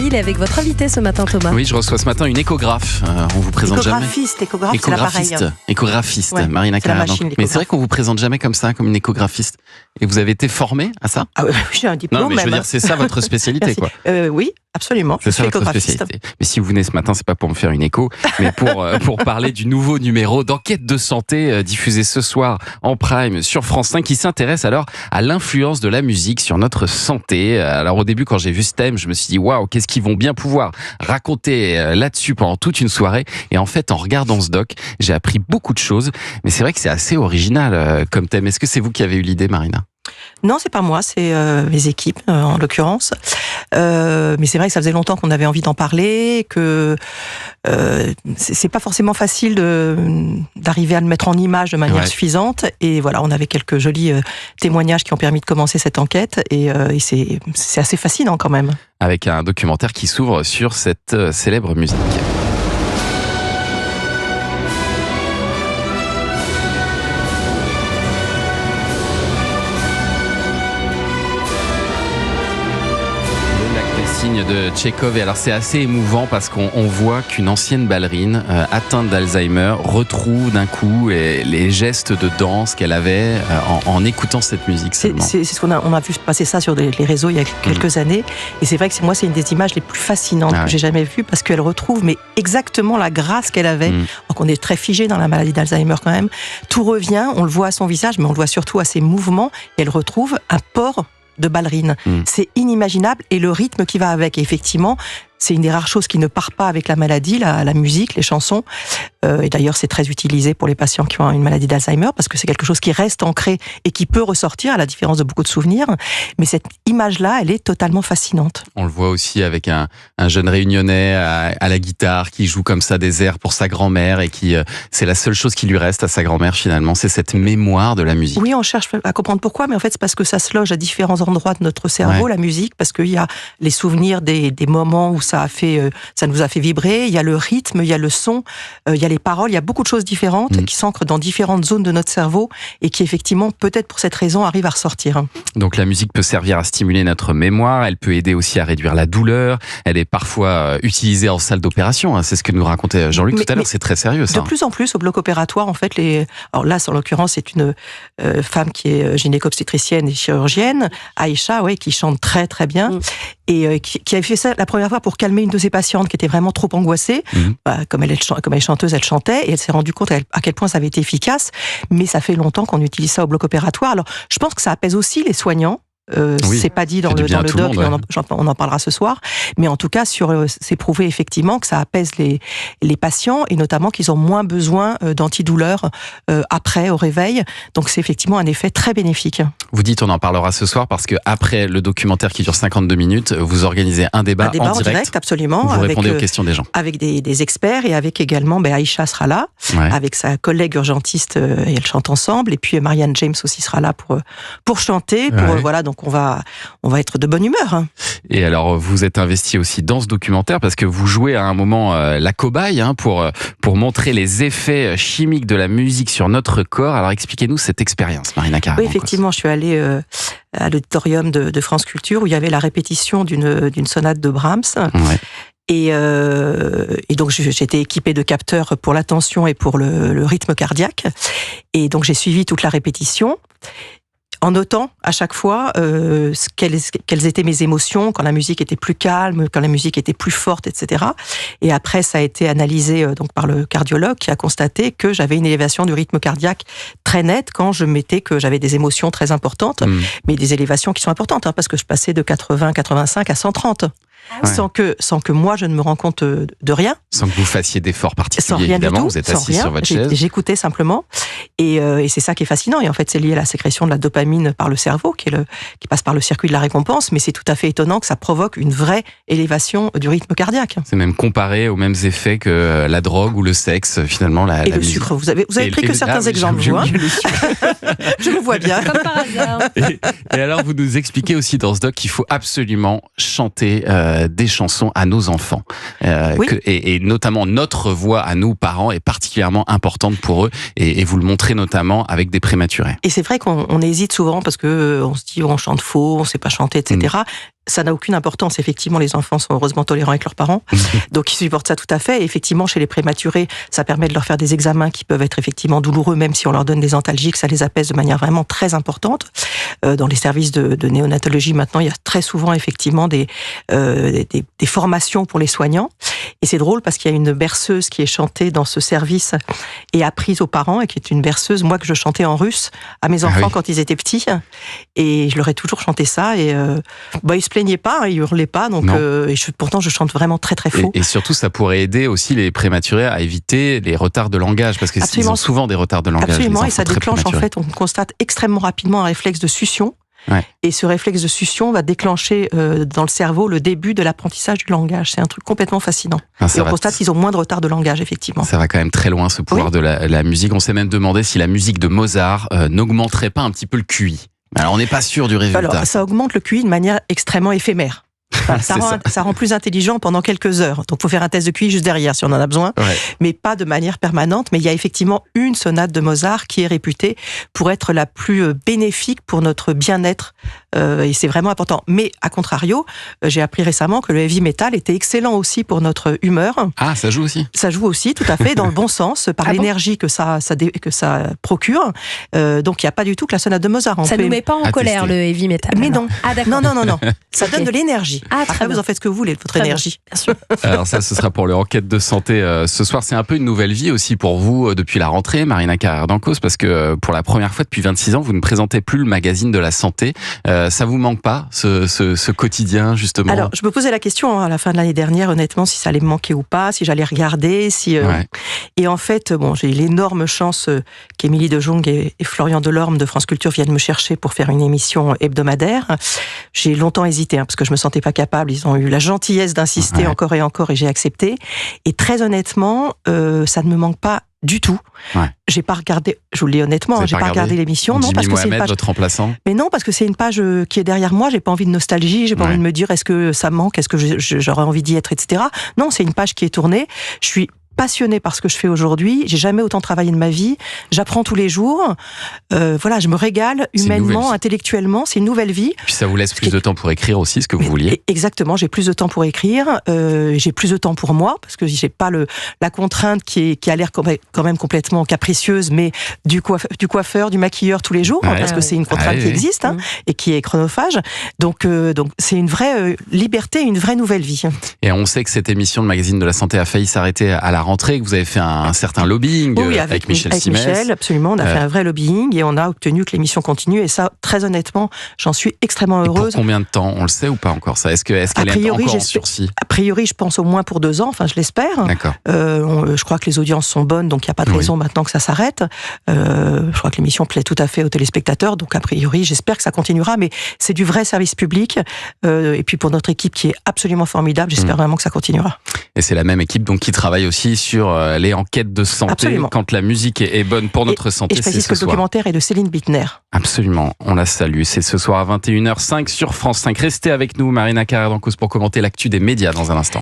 Ville et avec votre invité ce matin, Thomas. Oui, je reçois ce matin une échographe. On vous présente jamais. Échographe, c'est l'appareil. Échographiste, Ouais, Marina c'est la Carrère. machine, Mais c'est vrai qu'on vous présente jamais comme ça, comme une échographiste. Et vous avez été formée à ça? Ah oui, j'ai un diplôme. Non, mais même. je veux dire, c'est ça votre spécialité, quoi. Oui, absolument. C'est Je suis ça votre échographiste. spécialité. Mais si vous venez ce matin, c'est pas pour me faire une écho, mais pour parler du nouveau numéro d'Enquête de santé diffusé ce soir en prime sur France 5 qui s'intéresse alors à l'influence de la musique sur notre santé. Alors au début, quand j'ai vu ce thème, je me suis dit waouh, qu'est-ce qu'ils vont bien pouvoir raconter là-dessus pendant toute une soirée. Et en fait, en regardant ce doc, j'ai appris beaucoup de choses. Mais c'est vrai que c'est assez original comme thème. Est-ce que c'est vous qui avez eu l'idée, Marina? Non, c'est pas moi, c'est mes équipes en l'occurrence. Mais c'est vrai que ça faisait longtemps qu'on avait envie d'en parler, que c'est pas forcément facile d'arriver à le mettre en image de manière suffisante. Et voilà, on avait quelques jolis témoignages qui ont permis de commencer cette enquête. Et c'est assez fascinant quand même. Avec un documentaire qui s'ouvre sur cette célèbre musique. Signe de Tchekhov. Et alors c'est assez émouvant parce qu'on voit qu'une ancienne ballerine atteinte d'Alzheimer retrouve d'un coup les gestes de danse qu'elle avait en écoutant cette musique seulement. C'est ce qu'on a vu passer ça sur les réseaux il y a quelques années. Et c'est vrai que c'est une des images les plus fascinantes que j'ai jamais vues parce qu'elle retrouve mais exactement la grâce qu'elle avait. Donc on est très figé dans la maladie d'Alzheimer quand même. Tout revient, on le voit à son visage, mais on le voit surtout à ses mouvements. Et elle retrouve un port de ballerine. C'est inimaginable et le rythme qui va avec. Et effectivement, c'est une des rares choses qui ne part pas avec la maladie, la musique, les chansons. Et d'ailleurs, c'est très utilisé pour les patients qui ont une maladie d'Alzheimer parce que c'est quelque chose qui reste ancré et qui peut ressortir à la différence de beaucoup de souvenirs. Mais cette image-là, elle est totalement fascinante. On le voit aussi avec un jeune réunionnais à la guitare qui joue comme ça des airs pour sa grand-mère et qui, c'est la seule chose qui lui reste à sa grand-mère finalement, c'est cette mémoire de la musique. Oui, on cherche à comprendre pourquoi, mais en fait, c'est parce que ça se loge à différents endroits de notre cerveau, la musique, parce qu'il y a les souvenirs des moments où ça nous a fait vibrer, il y a le rythme, il y a le son, il y a les paroles, il y a beaucoup de choses différentes qui s'ancrent dans différentes zones de notre cerveau et qui effectivement, peut-être pour cette raison, arrivent à ressortir. Donc la musique peut servir à stimuler notre mémoire, elle peut aider aussi à réduire la douleur, elle est parfois utilisée en salle d'opération, c'est ce que nous racontait Jean-Luc tout à l'heure, c'est très sérieux ça. De plus en plus au bloc opératoire, en fait, alors là, en l'occurrence, c'est une femme qui est gynéco-obstétricienne et chirurgienne, Aïcha, qui chante très très bien. Et qui avait fait ça la première fois pour calmer une de ses patientes qui était vraiment trop angoissée. Comme elle est chanteuse, elle chantait et elle s'est rendue compte à quel point ça avait été efficace. Mais ça fait longtemps qu'on utilise ça au bloc opératoire. Alors, je pense que ça apaise aussi les soignants. C'est pas dit dans le doc, on en parlera ce soir. Mais en tout cas, c'est prouvé effectivement que ça apaise les patients et notamment qu'ils ont moins besoin d'antidouleurs après au réveil. Donc c'est effectivement un effet très bénéfique. Vous dites on en parlera ce soir parce que après le documentaire qui dure 52 minutes, vous organisez un débat en direct, absolument. Vous répondez aux questions des gens. Avec des experts et avec également Aïcha sera là, avec sa collègue urgentiste et elles chantent ensemble. Et puis Marianne James aussi sera là pour chanter. Voilà, donc on va être de bonne humeur. Et alors, vous êtes investi aussi dans ce documentaire parce que vous jouez à un moment la cobaye pour montrer les effets chimiques de la musique sur notre corps. Alors, expliquez-nous cette expérience, Marina Carrère. Oui, effectivement, je suis allée à l'auditorium de France Culture où il y avait la répétition d'une sonate de Brahms. Et donc j'étais équipée de capteurs pour la tension et pour le rythme cardiaque. Et donc j'ai suivi toute la répétition. En notant à chaque fois quelles étaient mes émotions, quand la musique était plus calme, quand la musique était plus forte, etc. Et après, ça a été analysé donc par le cardiologue qui a constaté que j'avais une élévation du rythme cardiaque très nette quand je mettais que j'avais des émotions très importantes, mais des élévations qui sont importantes, parce que je passais de 80, 85 à 130. Sans que moi je ne me rends compte de rien. Sans que vous fassiez d'efforts particuliers, sans rien évidemment, du tout, vous êtes assis sur votre chaise. J'écoutais simplement, et c'est ça qui est fascinant. Et en fait, c'est lié à la sécrétion de la dopamine par le cerveau, qui passe par le circuit de la récompense, mais c'est tout à fait étonnant que ça provoque une vraie élévation du rythme cardiaque. C'est même comparé aux mêmes effets que la drogue ou le sexe, finalement. Et le sucre, vous avez pris que certains exemples, vous. Je vous vois bien. Comme par hasard. Et alors, vous nous expliquez aussi dans ce doc qu'il faut absolument chanter des chansons à nos enfants. Et notamment notre voix à nous, parents, est particulièrement importante pour eux. Et vous le montrez notamment avec des prématurés. Et c'est vrai qu'on hésite souvent parce que on se dit on chante faux, on sait pas chanter, etc. ça n'a aucune importance. Effectivement, les enfants sont heureusement tolérants avec leurs parents, donc ils supportent ça tout à fait. Et effectivement, chez les prématurés, ça permet de leur faire des examens qui peuvent être effectivement douloureux, même si on leur donne des antalgiques, ça les apaise de manière vraiment très importante. Dans les services de néonatologie, maintenant, il y a très souvent effectivement des formations pour les soignants. Et c'est drôle parce qu'il y a une berceuse qui est chantée dans ce service et apprise aux parents, et qui est une berceuse, moi, que je chantais en russe à mes enfants quand ils étaient petits. Et je leur ai toujours chanté ça. Et ils se plaignaient pas, ils hurlaient pas. Donc, pourtant, je chante vraiment très très faux. Et surtout, ça pourrait aider aussi les prématurés à éviter les retards de langage, parce qu'ils ont souvent des retards de langage. Absolument, et ça déclenche en fait, on constate extrêmement rapidement un réflexe de succion. Ouais. Et ce réflexe de succion va déclencher dans le cerveau le début de l'apprentissage du langage. C'est un truc complètement fascinant. Et on constate qu'ils ont moins de retard de langage, effectivement. Ça va quand même très loin, ce pouvoir de la musique. On s'est même demandé si la musique de Mozart n'augmenterait pas un petit peu le QI. Alors, on n'est pas sûr du résultat. Alors, ça augmente le QI de manière extrêmement éphémère. Ça rend plus intelligent pendant quelques heures. Donc, il faut faire un test de QI juste derrière si on en a besoin, mais pas de manière permanente. Mais il y a effectivement une sonate de Mozart qui est réputée pour être la plus bénéfique pour notre bien-être, et c'est vraiment important. Mais à contrario, j'ai appris récemment que le heavy metal était excellent aussi pour notre humeur. Ah, ça joue aussi. Ça joue aussi, tout à fait, dans le bon sens, par l'énergie que ça procure. Donc, il n'y a pas du tout que la sonate de Mozart. Ça ne nous met pas en colère, le heavy metal. Mais non. Ah, d'accord. Non. Ça donne de l'énergie. Après, vous en faites ce que vous voulez de votre énergie. Bien sûr. Alors ça, ce sera pour le Enquête de santé ce soir. C'est un peu une nouvelle vie aussi pour vous depuis la rentrée, Marina Carrère-Dancos, parce que pour la première fois depuis 26 ans, vous ne présentez plus le magazine de la santé. Ça vous manque pas, ce quotidien, justement? Alors, je me posais la question à la fin de l'année dernière, honnêtement, si ça allait me manquer ou pas, si j'allais regarder, Et en fait, j'ai eu l'énorme chance qu'Émilie de Jong et Florian Delorme de France Culture viennent me chercher pour faire une émission hebdomadaire. J'ai longtemps hésité, parce que je me sentais pas capable. Ils ont eu la gentillesse d'insister encore et encore, et j'ai accepté. Et très honnêtement, ça ne me manque pas du tout. J'ai pas regardé, je vous le dis honnêtement, j'ai pas regardé l'émission. Non, parce que c'est une page. Votre remplaçant. Mais non, parce que c'est une page qui est derrière moi. J'ai pas envie de nostalgie. J'ai pas envie de me dire est-ce que ça me manque, est-ce que j'aurais envie d'y être, etc. Non, c'est une page qui est tournée. Je suis passionnée par ce que je fais aujourd'hui. J'ai jamais autant travaillé de ma vie. J'apprends tous les jours. Je me régale humainement, intellectuellement. C'est une nouvelle vie. Puis ça vous laisse plus de temps pour écrire aussi, ce que vous vouliez. Exactement. J'ai plus de temps pour écrire. J'ai plus de temps pour moi, parce que j'ai pas la contrainte qui a l'air quand même complètement capricieuse, mais du coiffeur, du maquilleur tous les jours, parce que c'est une contrainte qui existe et qui est chronophage. Donc c'est une vraie liberté, une vraie nouvelle vie. Et on sait que cette émission de Magazine de la Santé a failli s'arrêter à la rentrée, que vous avez fait un certain lobbying avec Michel Simès. Michel, absolument. On a fait un vrai lobbying et on a obtenu que l'émission continue. Et ça, très honnêtement, j'en suis extrêmement heureuse. Pour combien de temps? On le sait ou pas encore ça? Est-ce qu'elle est encore en sursis? A priori, je pense au moins pour 2 ans. Enfin, je l'espère. D'accord. Je crois que les audiences sont bonnes, donc il n'y a pas de raison maintenant que ça s'arrête. Je crois que l'émission plaît tout à fait aux téléspectateurs. Donc, a priori, j'espère que ça continuera. Mais c'est du vrai service public. Et puis, pour notre équipe qui est absolument formidable, j'espère vraiment que ça continuera. Et c'est la même équipe donc qui travaille aussi sur les enquêtes de santé. Absolument. Quand la musique est bonne pour notre santé. Et je précise que le documentaire est de Céline Bittner. Absolument, on la salue. C'est ce soir à 21h05 sur France 5. Restez avec nous, Marina Carrère-Dancos, pour commenter l'actu des médias dans un instant.